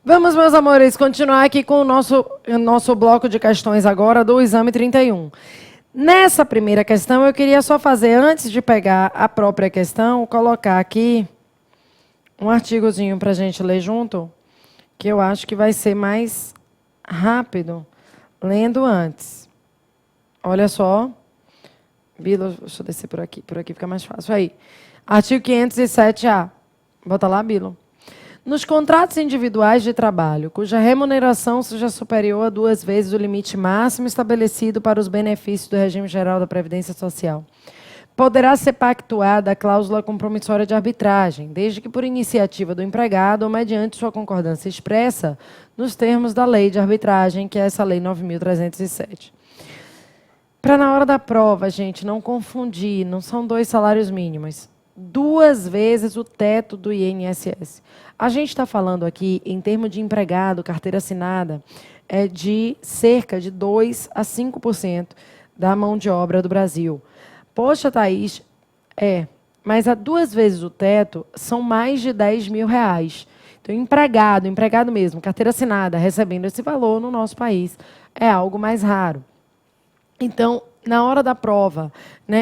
Vamos, meus amores, continuar aqui com o nosso bloco de questões agora do exame 31. Nessa primeira questão, eu queria só fazer, antes de pegar a própria questão, colocar aqui um artigozinho para a gente ler junto, que eu acho que vai ser mais rápido, lendo antes. Olha só. Bila, deixa eu descer por aqui fica mais fácil. Aí, artigo 507A. Bota lá, Bilo. Nos contratos individuais de trabalho, cuja remuneração seja superior a 2 vezes o limite máximo estabelecido para os benefícios do regime geral da Previdência Social, poderá ser pactuada a cláusula compromissória de arbitragem, desde que por iniciativa do empregado ou mediante sua concordância expressa nos termos da lei de arbitragem, que é essa lei 9.307. Para na hora da prova, gente, não confundir, não são 2 salários mínimos. 2 vezes o teto do INSS. A gente está falando aqui, em termos de empregado, carteira assinada, de cerca de 2 a 5% da mão de obra do Brasil. Poxa, Thaís, mas a 2 vezes o teto são mais de 10 mil reais. Então, empregado mesmo, carteira assinada, recebendo esse valor no nosso país, é algo mais raro. Então, na hora da prova,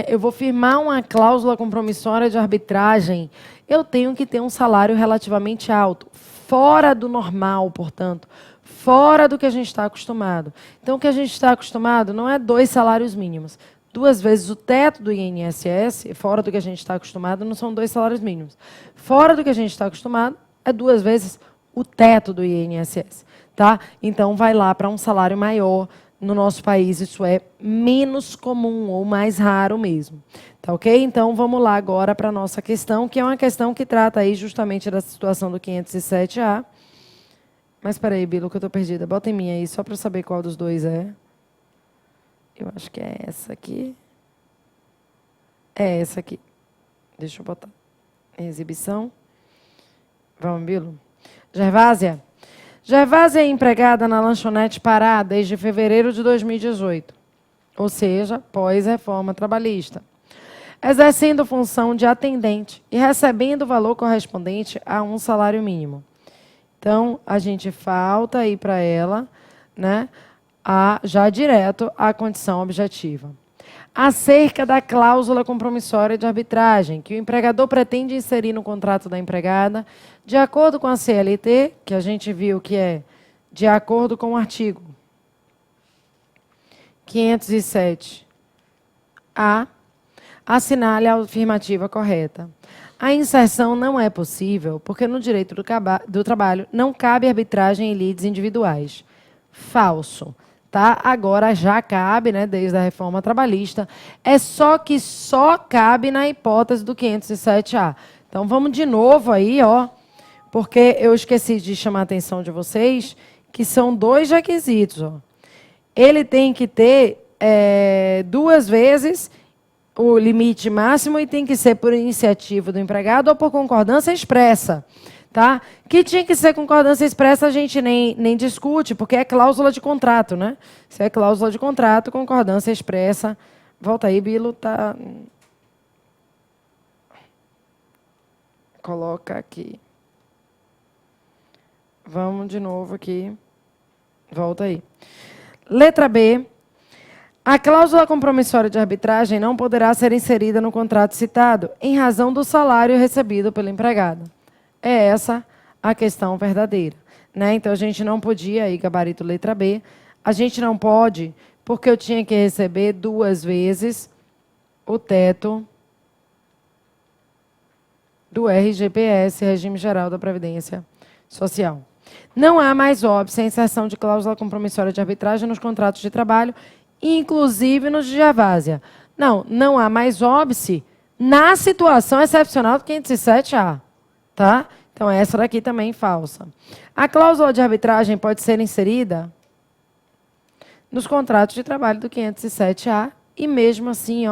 eu vou firmar uma cláusula compromissória de arbitragem, eu tenho que ter um salário relativamente alto, fora do normal, portanto, fora do que a gente está acostumado. Então, o que a gente está acostumado não é 2 salários mínimos. 2 vezes o teto do INSS, fora do que a gente está acostumado, não são 2 salários mínimos. Fora do que a gente está acostumado, é 2 vezes o teto do INSS. Tá? Então, vai lá para um salário maior. No nosso país, isso é menos comum ou mais raro mesmo. Tá ok? Então, vamos lá agora para a nossa questão, que é uma questão que trata aí justamente da situação do 507A. Mas, espera aí, Bilo, que eu estou perdida. Bota em mim aí, só para eu saber qual dos dois é. Eu acho que é essa aqui. É essa aqui. Deixa eu botar. Exibição. Vamos, Bilo. Gervásia. Gervásia é empregada na lanchonete Pará desde fevereiro de 2018, ou seja, pós-reforma trabalhista, exercendo função de atendente e recebendo o valor correspondente a um salário mínimo. Então, a gente falta aí para ela, já direto à condição objetiva. Acerca da cláusula compromissória de arbitragem, que o empregador pretende inserir no contrato da empregada, de acordo com a CLT, que a gente viu que é de acordo com o artigo 507A, assinale a afirmativa correta. A inserção não é possível porque no direito do trabalho não cabe arbitragem em lides individuais. Falso. Tá? Agora já cabe, desde a reforma trabalhista, é só que só cabe na hipótese do 507A. Então, vamos de novo aí, porque eu esqueci de chamar a atenção de vocês, que são 2 requisitos. Ele tem que ter 2 vezes o limite máximo e tem que ser por iniciativa do empregado ou por concordância expressa. Tá? Que tinha que ser concordância expressa, a gente nem discute, porque é cláusula de contrato, Se é cláusula de contrato, concordância expressa. Volta aí, Bilo. Tá. Coloca aqui. Vamos de novo aqui. Volta aí. Letra B. A cláusula compromissória de arbitragem não poderá ser inserida no contrato citado, em razão do salário recebido pelo empregado. É essa a questão verdadeira. Então, a gente não podia, aí, gabarito letra B, a gente não pode, porque eu tinha que receber 2 vezes o teto do RGPS, Regime Geral da Previdência Social. Não há mais óbice a inserção de cláusula compromissória de arbitragem nos contratos de trabalho, inclusive nos de Gervásia. Não há mais óbice na situação excepcional do 507A. Tá? Então, essa daqui também falsa. A cláusula de arbitragem pode ser inserida nos contratos de trabalho do 507A e, mesmo assim,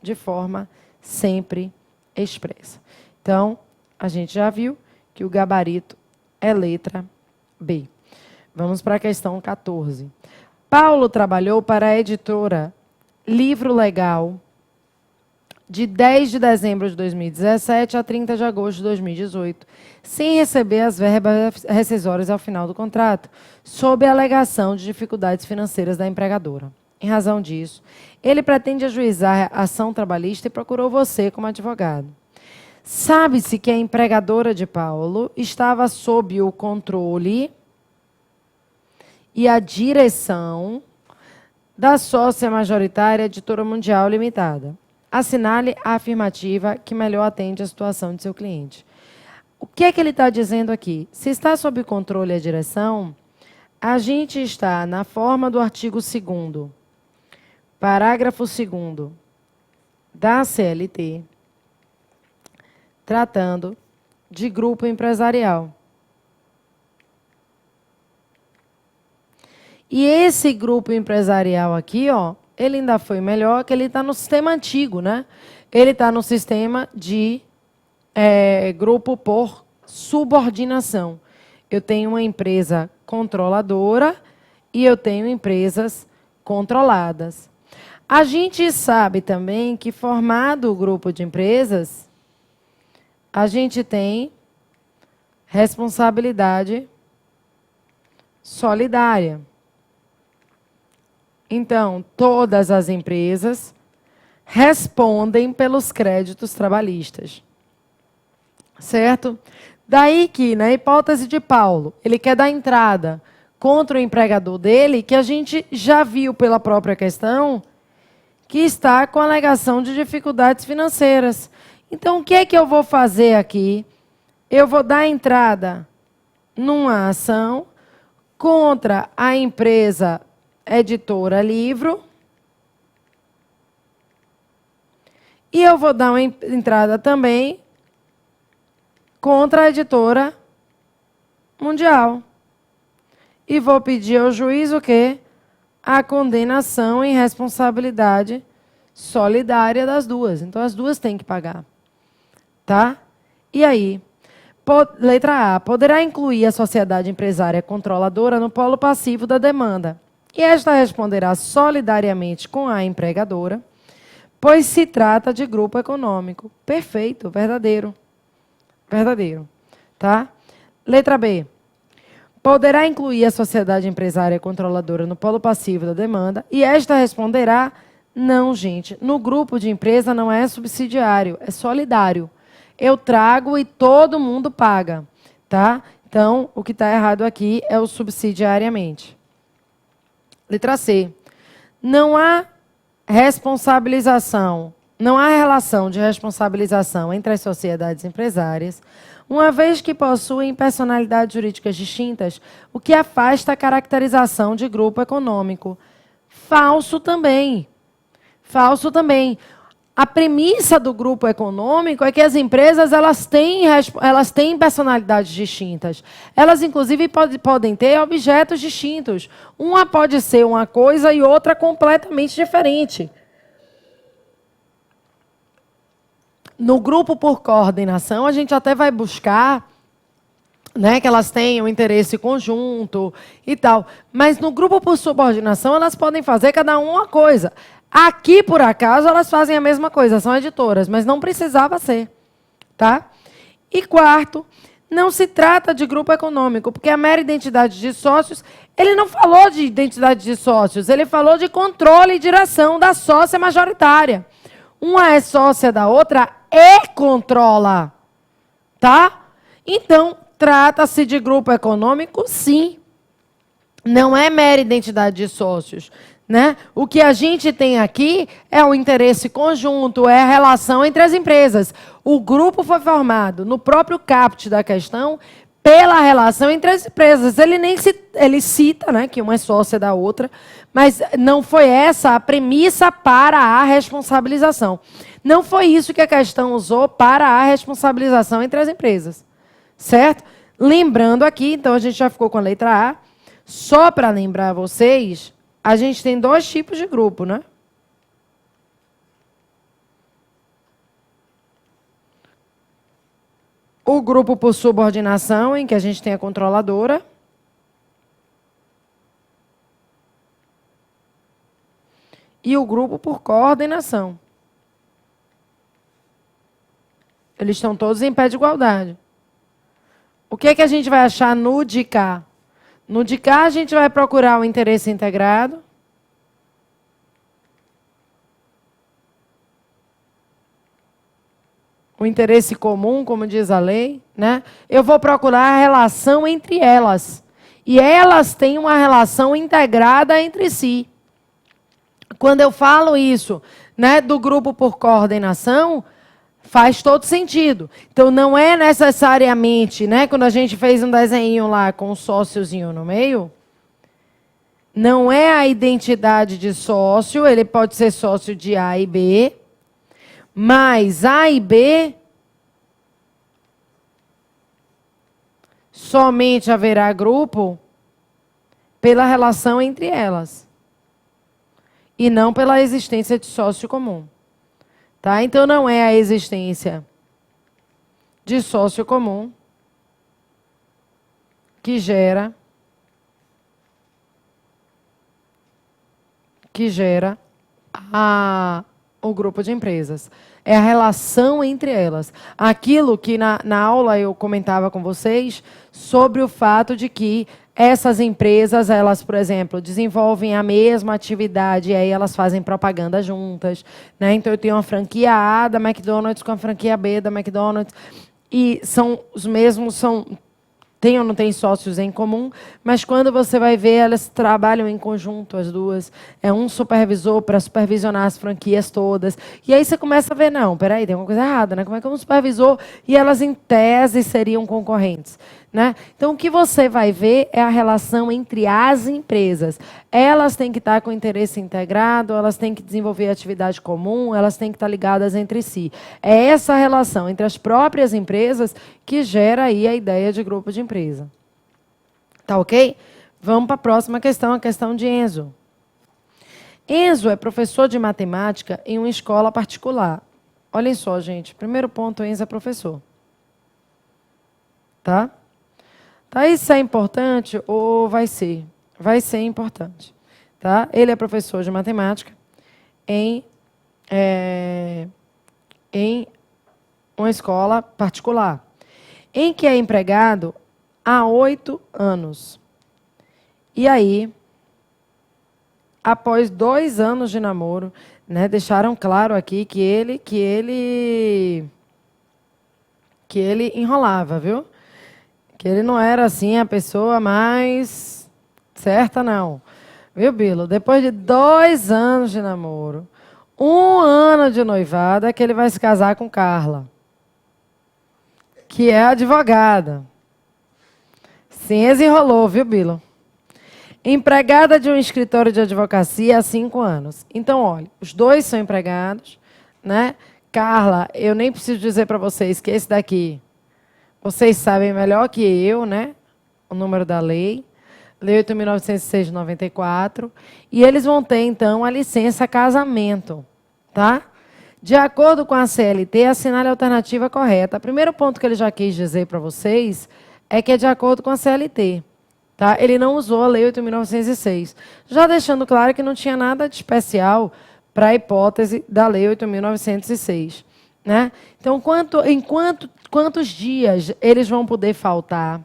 de forma sempre expressa. Então, a gente já viu que o gabarito é letra B. Vamos para a questão 14. Paulo trabalhou para a editora Livro Legal de 10 de dezembro de 2017 a 30 de agosto de 2018, sem receber as verbas rescisórias ao final do contrato, sob a alegação de dificuldades financeiras da empregadora. Em razão disso, ele pretende ajuizar a ação trabalhista e procurou você como advogado. Sabe-se que a empregadora de Paulo estava sob o controle e a direção da sócia majoritária Editora Mundial Limitada. Assinale a afirmativa que melhor atende à situação de seu cliente. O que é que ele está dizendo aqui? Se está sob controle e a direção, a gente está na forma do artigo 2º, parágrafo 2º da CLT, tratando de grupo empresarial. E esse grupo empresarial aqui, ó, ele ainda foi melhor, que ele está no sistema antigo, né? Ele está no sistema de grupo por subordinação. Eu tenho uma empresa controladora e eu tenho empresas controladas. A gente sabe também que, formado o grupo de empresas, a gente tem responsabilidade solidária. Então, todas as empresas respondem pelos créditos trabalhistas. Certo? Daí que, na hipótese de Paulo, ele quer dar entrada contra o empregador dele, que a gente já viu pela própria questão, que está com alegação de dificuldades financeiras. Então, o que é que eu vou fazer aqui? Eu vou dar entrada numa ação contra a empresa Editora Livro. E eu vou dar uma entrada também contra a Editora Mundial. E vou pedir ao juiz o quê? A condenação em responsabilidade solidária das duas. Então, as duas têm que pagar. Tá? E aí? Letra A. Poderá incluir a sociedade empresária controladora no polo passivo da demanda. E esta responderá solidariamente com a empregadora, pois se trata de grupo econômico. Perfeito, verdadeiro. Verdadeiro. Tá? Letra B. Poderá incluir a sociedade empresária controladora no polo passivo da demanda, e esta responderá, não, gente, no grupo de empresa não é subsidiário, é solidário. Eu trago e todo mundo paga. Tá? Então, o que está errado aqui é o subsidiariamente. Letra C. Não há responsabilização, não há relação de responsabilização entre as sociedades empresárias, uma vez que possuem personalidades jurídicas distintas, o que afasta a caracterização de grupo econômico. Falso também. Falso também. A premissa do grupo econômico é que as empresas elas têm personalidades distintas. Elas, inclusive, podem ter objetos distintos. Uma pode ser uma coisa e outra completamente diferente. No grupo por coordenação, a gente até vai buscar, né, que elas tenham interesse conjunto e tal. Mas no grupo por subordinação, elas podem fazer cada uma coisa. Aqui, por acaso, elas fazem a mesma coisa, são editoras, mas não precisava ser. Tá? E quarto, não se trata de grupo econômico, porque a mera identidade de sócios, ele não falou de identidade de sócios, ele falou de controle e direção da sócia majoritária. Uma é sócia da outra e controla. Tá? Então, trata-se de grupo econômico, sim. Não é mera identidade de sócios. Né? O que a gente tem aqui é o interesse conjunto, é a relação entre as empresas. O grupo foi formado no próprio caput da questão pela relação entre as empresas. Ele cita, né, que uma é sócia da outra, mas não foi essa a premissa para a responsabilização. Não foi isso que a questão usou para a responsabilização entre as empresas. Certo? Lembrando aqui, então a gente já ficou com a letra A. Só para lembrar vocês, a gente tem dois tipos de grupo, né? O grupo por subordinação, em que a gente tem a controladora. E o grupo por coordenação. Eles estão todos em pé de igualdade. O que é que a gente vai achar no de cá? No de cá, a gente vai procurar o interesse integrado. O interesse comum, como diz a lei, né? Eu vou procurar a relação entre elas. E elas têm uma relação integrada entre si. Quando eu falo isso, né, do grupo por coordenação, faz todo sentido. Então, não é necessariamente, né, quando a gente fez um desenho lá com um sóciozinho no meio, não é a identidade de sócio, ele pode ser sócio de A e B, mas A e B somente haverá grupo pela relação entre elas e não pela existência de sócio comum. Tá? Então, não é a existência de sócio comum que gera o grupo de empresas. É a relação entre elas. Aquilo que na aula eu comentava com vocês sobre o fato de que essas empresas, elas, por exemplo, desenvolvem a mesma atividade e aí elas fazem propaganda juntas, né? Então, eu tenho uma franquia A da McDonald's com a franquia B da McDonald's e são os mesmos, tem ou não tem sócios em comum, mas quando você vai ver, elas trabalham em conjunto, as duas. É um supervisor para supervisionar as franquias todas. E aí você começa a ver, não, peraí, tem alguma coisa errada, né? Como é que é um supervisor e elas, em tese, seriam concorrentes? Né? Então, o que você vai ver é a relação entre as empresas. Elas têm que estar com interesse integrado, elas têm que desenvolver atividade comum, elas têm que estar ligadas entre si. É essa relação entre as próprias empresas que gera aí a ideia de grupo de empresa. Tá ok? Vamos para a próxima questão, a questão de Enzo. Enzo é professor de matemática em uma escola particular. Olhem só, gente. Primeiro ponto, Enzo é professor. Tá? Tá, isso é importante ou vai ser? Vai ser importante. Tá? Ele é professor de matemática em uma escola particular, em que é empregado há 8 anos. E aí, após 2 anos de namoro, né, deixaram claro aqui que ele enrolava, viu? Que ele não era, assim, a pessoa mais certa, não. Viu, Bilo? Depois de 2 anos de namoro, 1 ano de noivado, é que ele vai se casar com Carla, que é advogada. Sim, desenrolou, viu, Bilo? Empregada de um escritório de advocacia há 5 anos. Então, olha, os dois são empregados, né? Carla, eu nem preciso dizer para vocês que esse daqui... Vocês sabem melhor que eu, né? O número da lei. Lei 8.906 de 94. E eles vão ter, então, a licença casamento. Tá? De acordo com a CLT, assinale a alternativa correta. O primeiro ponto que ele já quis dizer para vocês é que é de acordo com a CLT. Tá? Ele não usou a Lei 8.906. Já deixando claro que não tinha nada de especial para a hipótese da Lei 8.906. Né? Então, quantos dias eles vão poder faltar?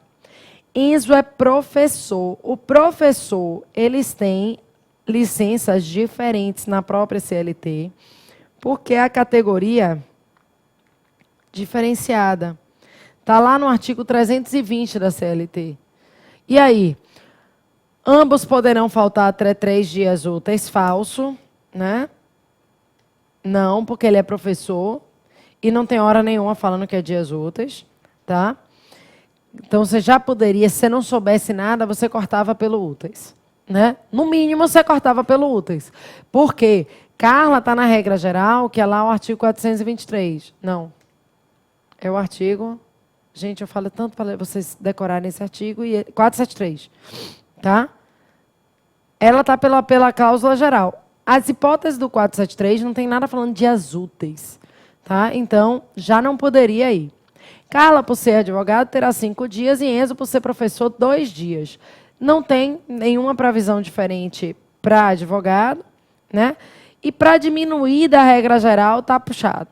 Enzo é professor. O professor, eles têm licenças diferentes na própria CLT, porque é a categoria diferenciada. Está lá no artigo 320 da CLT. E aí? Ambos poderão faltar até 3 dias úteis, falso, né? Não, porque ele é professor. E não tem hora nenhuma falando que é dias úteis, tá? Então, você já poderia, se você não soubesse nada, você cortava pelo úteis, né? No mínimo, você cortava pelo úteis. Por quê? Carla está na regra geral, que é lá o artigo 423. Não. É o artigo... Gente, eu falo tanto para vocês decorarem esse artigo. 473, tá? Ela está pela cláusula geral. As hipóteses do 473 não tem nada falando de dias úteis. Tá? Então, já não poderia ir. Carla, por ser advogado, terá 5 dias e Enzo, por ser professor, 2 dias. Não tem nenhuma previsão diferente para advogado, né? E para diminuir da regra geral, está puxado.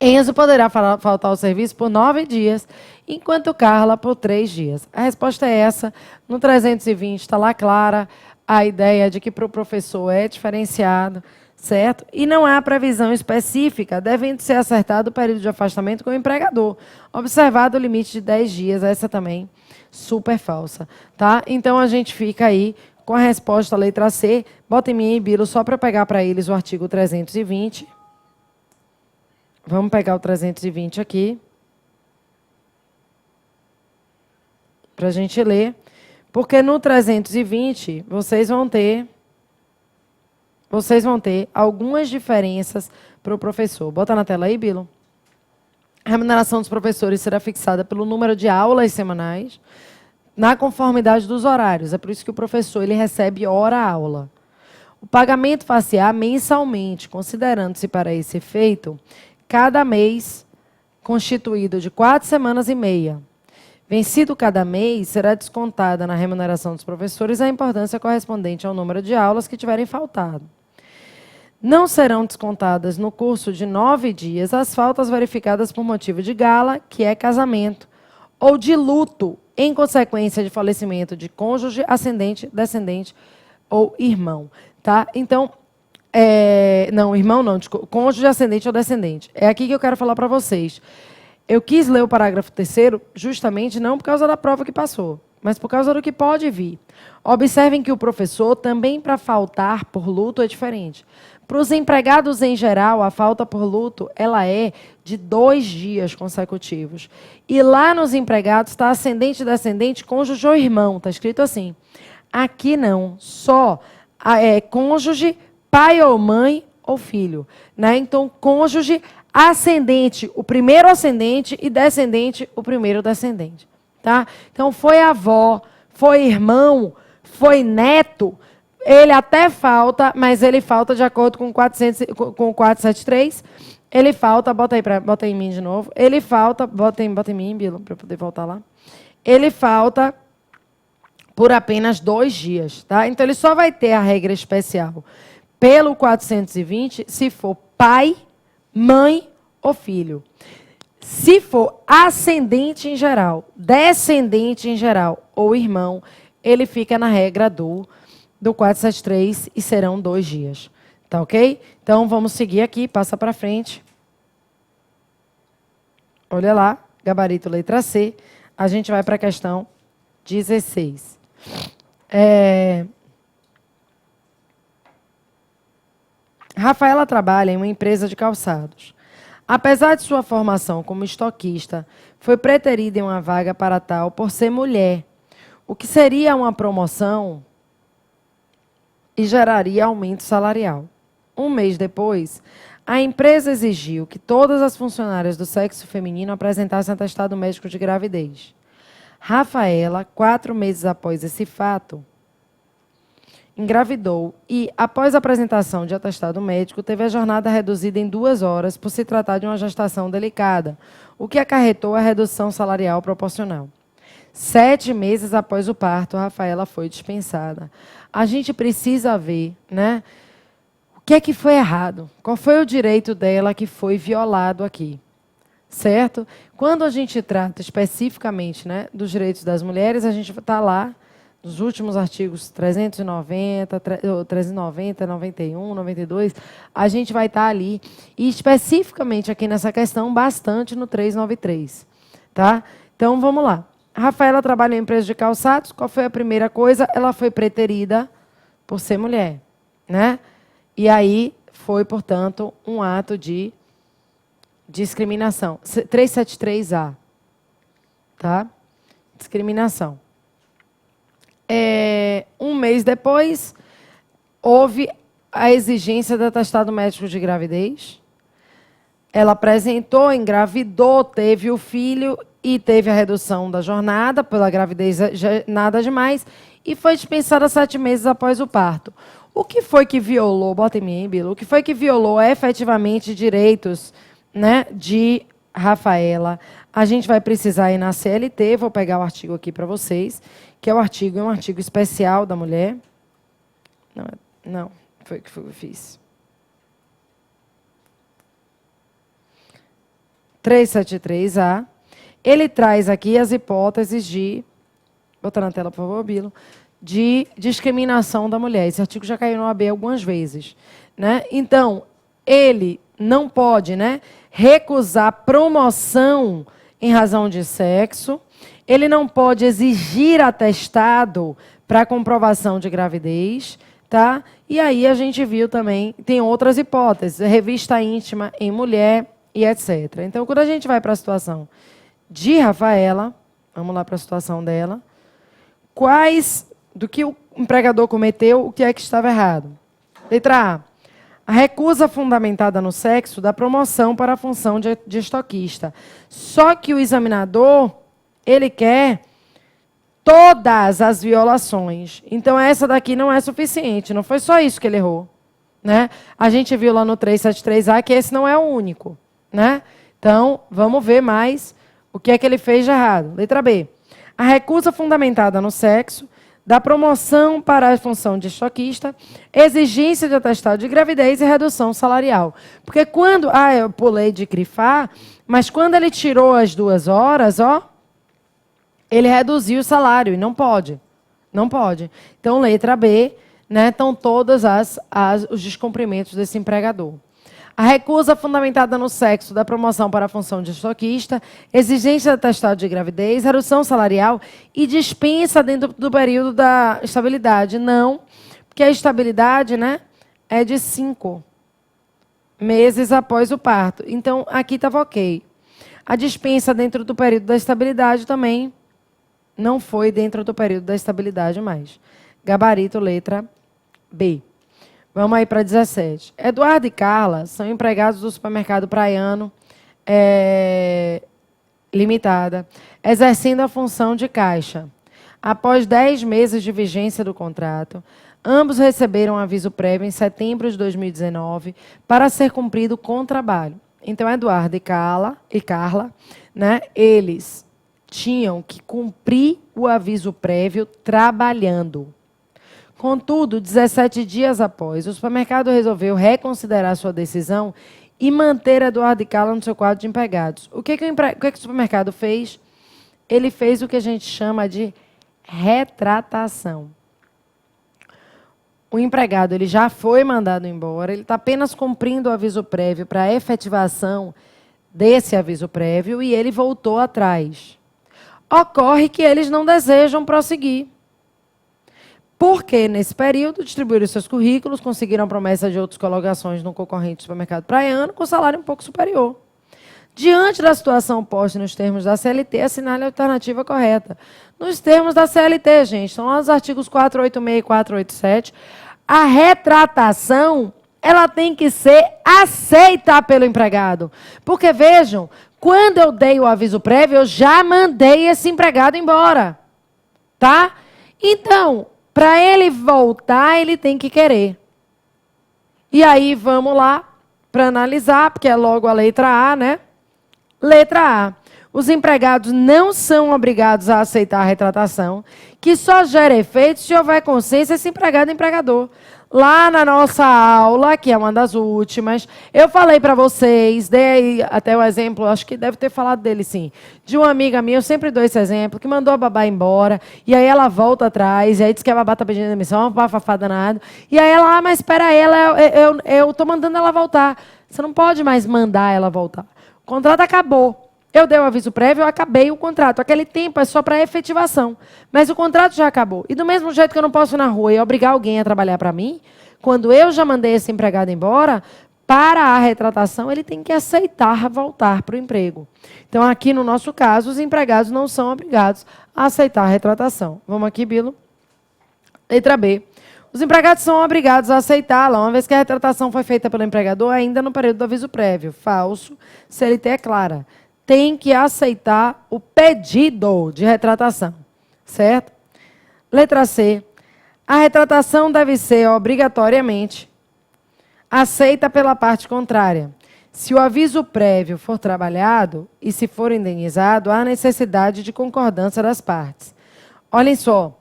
Enzo poderá faltar ao serviço por 9 dias, enquanto Carla por 3 dias. A resposta é essa. No 320 está lá clara a ideia de que para o professor é diferenciado, certo? E não há previsão específica, devendo ser acertado o período de afastamento com o empregador. Observado o limite de 10 dias, essa também super falsa, tá? Então a gente fica aí com a resposta letra C. Bota em mim e Bilo só para pegar para eles o artigo 320. Vamos pegar o 320 aqui, para a gente ler, porque no 320 vocês vão ter algumas diferenças para o professor. Bota na tela aí, Bilo. A remuneração dos professores será fixada pelo número de aulas semanais, na conformidade dos horários. É por isso que o professor ele recebe hora-aula. O pagamento far-se-á mensalmente, considerando-se para esse efeito cada mês constituído de 4 semanas e meia. Vencido cada mês, será descontada na remuneração dos professores a importância correspondente ao número de aulas que tiverem faltado. Não serão descontadas no curso de 9 dias as faltas verificadas por motivo de gala, que é casamento, ou de luto, em consequência de falecimento de cônjuge, ascendente, descendente ou irmão. Tá? Então, não, irmão não, cônjuge, ascendente ou descendente. É aqui que eu quero falar para vocês. Eu quis ler o parágrafo 3º justamente não por causa da prova que passou, mas por causa do que pode vir. Observem que o professor também para faltar por luto é diferente. Para os empregados em geral, a falta por luto ela é de 2 dias consecutivos. E lá nos empregados está ascendente, descendente, cônjuge ou irmão. Está escrito assim. Aqui não, só cônjuge, pai ou mãe ou filho. Né? Então, cônjuge, ascendente, o primeiro ascendente, e descendente, o primeiro descendente. Tá? Então, foi avó, foi irmão, foi neto, ele até falta, mas ele falta de acordo com o 473. Ele falta, bota em mim de novo. Ele falta, bota em mim, Bilo, para eu poder voltar lá. Ele falta por apenas 2 dias. Tá? Então, ele só vai ter a regra especial pelo 420 se for pai, mãe ou filho. Se for ascendente em geral, descendente em geral ou irmão, ele fica na regra do 473 e serão 2 dias. Tá ok? Então, vamos seguir aqui, passa para frente. Olha lá, gabarito letra C. A gente vai para a questão 16. Rafaela trabalha em uma empresa de calçados. Apesar de sua formação como estoquista, foi preterida em uma vaga para tal por ser mulher, o que seria uma promoção e geraria aumento salarial. Um mês depois, a empresa exigiu que todas as funcionárias do sexo feminino apresentassem atestado médico de gravidez. Rafaela, 4 meses após esse fato, engravidou e, após a apresentação de atestado médico, teve a jornada reduzida em 2 horas por se tratar de uma gestação delicada, o que acarretou a redução salarial proporcional. 7 meses após o parto, Rafaela foi dispensada. A gente precisa ver, né, o que é que foi errado, qual foi o direito dela que foi violado aqui, certo? Quando a gente trata especificamente, né, dos direitos das mulheres, a gente está lá nos últimos artigos 390, 91, 92, a gente vai estar ali, e especificamente aqui nessa questão, bastante no 393. Tá? Então, vamos lá. A Rafaela trabalha em empresa de calçados. Qual foi a primeira coisa? Ela foi preterida por ser mulher. Né? E aí foi, portanto, um ato de discriminação. 373A. Tá? Discriminação. Um mês depois, houve a exigência do atestado médico de gravidez. Ela apresentou, engravidou, teve o filho e teve a redução da jornada pela gravidez, nada demais, e foi dispensada 7 meses após o parto. O que foi que violou, bota em mim, Bilo, o que foi que violou efetivamente direitos, né, de Rafaela? A gente vai precisar ir na CLT, vou pegar o artigo aqui para vocês, que é um artigo especial da mulher. Não, foi o que eu fiz. 373A, ele traz aqui as hipóteses de, botar na tela, por favor, Bilo, de discriminação da mulher. Esse artigo já caiu no AB algumas vezes, né? Então, ele não pode, né, recusar promoção em razão de sexo, ele não pode exigir atestado para comprovação de gravidez, tá? E aí a gente viu também, tem outras hipóteses, revista íntima em mulher e etc. Então, quando a gente vai para a situação de Rafaela, vamos lá para a situação dela, quais do que o empregador cometeu, o que é que estava errado? Letra A recusa fundamentada no sexo da promoção para a função de estoquista. Só que o examinador, ele quer todas as violações. Então, essa daqui não é suficiente. Não foi só isso que ele errou, né? A gente viu lá no 373A que esse não é o único, né? Então, vamos ver mais o que é que ele fez de errado. Letra B. A recusa fundamentada no sexo da promoção para a função de estoquista, exigência de atestado de gravidez e redução salarial. Porque quando... Ah, eu pulei de grifar, mas quando ele tirou as 2 horas, ó, ele reduziu o salário, e não pode. Não pode. Então, letra B, né, estão todos os descumprimentos desse empregador. A recusa fundamentada no sexo da promoção para a função de estoquista, exigência de atestado de gravidez, redução salarial e dispensa dentro do período da estabilidade. Não, porque a estabilidade, né, é de 5 meses após o parto. Então, aqui estava ok. A dispensa dentro do período da estabilidade também não foi dentro do período da estabilidade mais. Gabarito, letra B. Vamos aí para 17. Eduardo e Carla são empregados do supermercado Praiano Limitada, exercendo a função de caixa. Após 10 meses de vigência do contrato, ambos receberam aviso prévio em setembro de 2019 para ser cumprido com trabalho. Então, Eduardo e Carla, né, eles tinham que cumprir o aviso prévio trabalhando. Contudo, 17 dias após, o supermercado resolveu reconsiderar sua decisão e manter Eduardo e Carla no seu quadro de empregados. O que o supermercado fez? Ele fez o que a gente chama de retratação. O empregado ele já foi mandado embora, ele está apenas cumprindo o aviso prévio para a efetivação desse aviso prévio e ele voltou atrás. Ocorre que eles não desejam prosseguir. Porque, nesse período, distribuíram seus currículos, conseguiram a promessa de outras colocações no concorrente supermercado praiano, com salário um pouco superior. Diante da situação posta nos termos da CLT, assinale a alternativa correta. Nos termos da CLT, gente, estão lá nos artigos 486 e 487, a retratação ela tem que ser aceita pelo empregado. Porque, vejam, quando eu dei o aviso prévio, eu já mandei esse empregado embora. Tá? Então, para ele voltar, ele tem que querer. E aí, vamos lá para analisar, porque é logo a letra A, né? Letra A. Os empregados não são obrigados a aceitar a retratação, que só gera efeito se houver consciência esse empregado e empregador. Lá na nossa aula, que é uma das últimas, eu falei para vocês, dei até o exemplo, acho que deve ter falado dele sim, de uma amiga minha, eu sempre dou esse exemplo, que mandou a babá embora, e aí ela volta atrás, e aí diz que a babá está pedindo demissão, uma bafafá danado, e aí ela, mas espera aí, eu estou mandando ela voltar. Você não pode mais mandar ela voltar. O contrato acabou. Eu dei o aviso prévio, eu acabei o contrato. Aquele tempo é só para efetivação. Mas o contrato já acabou. E do mesmo jeito que eu não posso ir na rua e obrigar alguém a trabalhar para mim, quando eu já mandei esse empregado embora, para a retratação, ele tem que aceitar voltar para o emprego. Então, aqui no nosso caso, os empregados não são obrigados a aceitar a retratação. Vamos aqui, Bilo. Letra B. Os empregados são obrigados a aceitá-la, uma vez que a retratação foi feita pelo empregador ainda no período do aviso prévio. Falso. CLT é clara. Tem que aceitar o pedido de retratação, certo? Letra C. A retratação deve ser obrigatoriamente aceita pela parte contrária. Se o aviso prévio for trabalhado e se for indenizado, há necessidade de concordância das partes. Olhem só.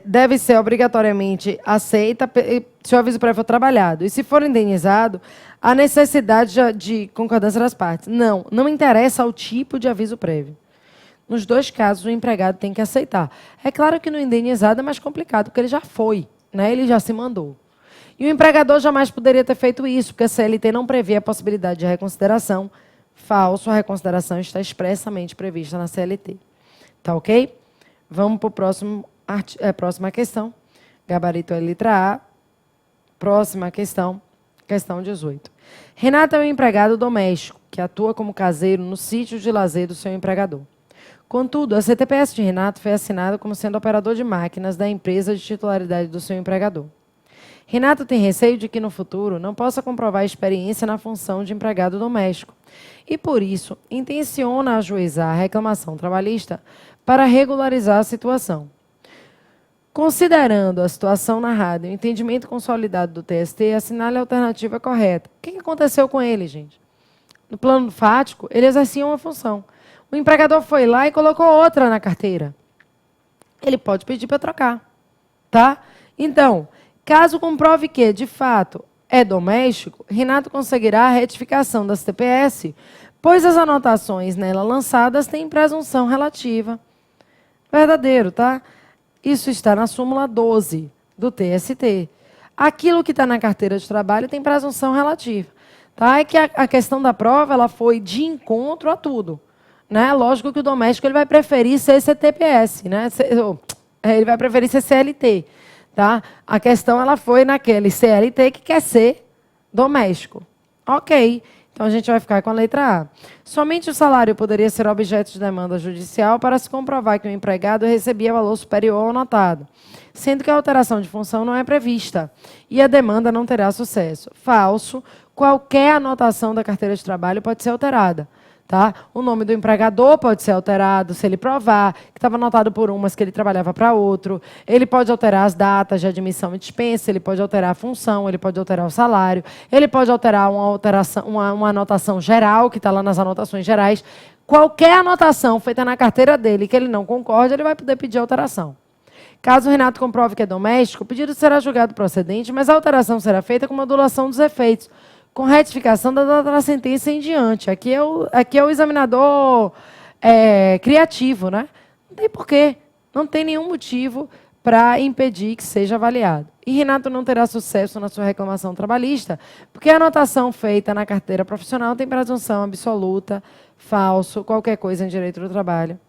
deve ser obrigatoriamente aceita se o aviso prévio for trabalhado. E se for indenizado, a necessidade de concordância das partes. Não interessa o tipo de aviso prévio. Nos dois casos, o empregado tem que aceitar. É claro que no indenizado é mais complicado, porque ele já foi, né? Ele já se mandou. E o empregador jamais poderia ter feito isso, porque a CLT não prevê a possibilidade de reconsideração. Falso, a reconsideração está expressamente prevista na CLT. Tá ok? Vamos para a próxima questão. Gabarito é letra A. Próxima questão, questão 18. Renato é um empregado doméstico que atua como caseiro no sítio de lazer do seu empregador. Contudo, a CTPS de Renato foi assinada como sendo operador de máquinas da empresa de titularidade do seu empregador. Renato tem receio de que no futuro não possa comprovar experiência na função de empregado doméstico e, por isso, intenciona ajuizar a reclamação trabalhista para regularizar a situação. Considerando a situação narrada e o entendimento consolidado do TST, assinale a alternativa correta. O que aconteceu com ele, gente? No plano fático, ele exercia uma função. O empregador foi lá e colocou outra na carteira. Ele pode pedir para trocar. Tá? Então, caso comprove que, de fato, é doméstico, Renato conseguirá a retificação da CTPS, pois as anotações nela lançadas têm presunção relativa. Verdadeiro, tá? Isso está na súmula 12 do TST. Aquilo que está na carteira de trabalho tem presunção relativa. Tá? É que a questão da prova ela foi de encontro a tudo. Né? Lógico que o doméstico ele vai preferir ser CTPS, né? Ele vai preferir ser CLT. Tá? A questão ela foi naquele CLT que quer ser doméstico. Ok. Então, a gente vai ficar com a letra A. Somente o salário poderia ser objeto de demanda judicial para se comprovar que o empregado recebia valor superior ao notado, sendo que a alteração de função não é prevista e a demanda não terá sucesso. Falso. Qualquer anotação da carteira de trabalho pode ser alterada. Tá? O nome do empregador pode ser alterado se ele provar que estava anotado por um, mas que ele trabalhava para outro. Ele pode alterar as datas de admissão e dispensa, ele pode alterar a função, ele pode alterar o salário, ele pode alterar uma anotação geral, que está lá nas anotações gerais. Qualquer anotação feita na carteira dele que ele não concorde, ele vai poder pedir alteração. Caso o Renato comprove que é doméstico, o pedido será julgado procedente, mas a alteração será feita com modulação dos efeitos, com retificação da data da sentença em diante. Aqui é o examinador criativo, né? Não tem porquê. Não tem nenhum motivo para impedir que seja avaliado. E Renato não terá sucesso na sua reclamação trabalhista, porque a anotação feita na carteira profissional tem presunção absoluta, falso, qualquer coisa em direito do trabalho.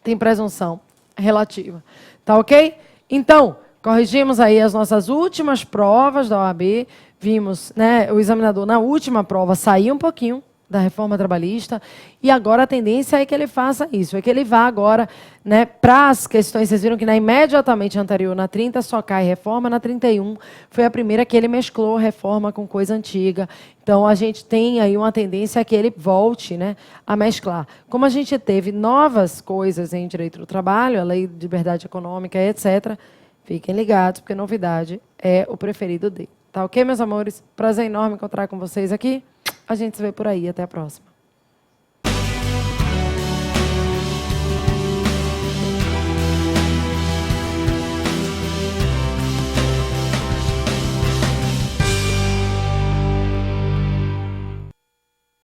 Tem presunção relativa. Tá ok? Então, corrigimos aí as nossas últimas provas da OAB. Vimos, né, o examinador na última prova sair um pouquinho da reforma trabalhista e agora a tendência é que ele faça isso, é que ele vá agora, né, para as questões, vocês viram que na imediatamente anterior, na 30 só cai reforma, na 31 foi a primeira que ele mesclou reforma com coisa antiga. Então a gente tem aí uma tendência a que ele volte, né, a mesclar. Como a gente teve novas coisas em direito do trabalho, a lei de liberdade econômica, etc., fiquem ligados, porque novidade é o preferido dele. Tá ok, meus amores? Prazer enorme encontrar com vocês aqui. A gente se vê por aí. Até a próxima.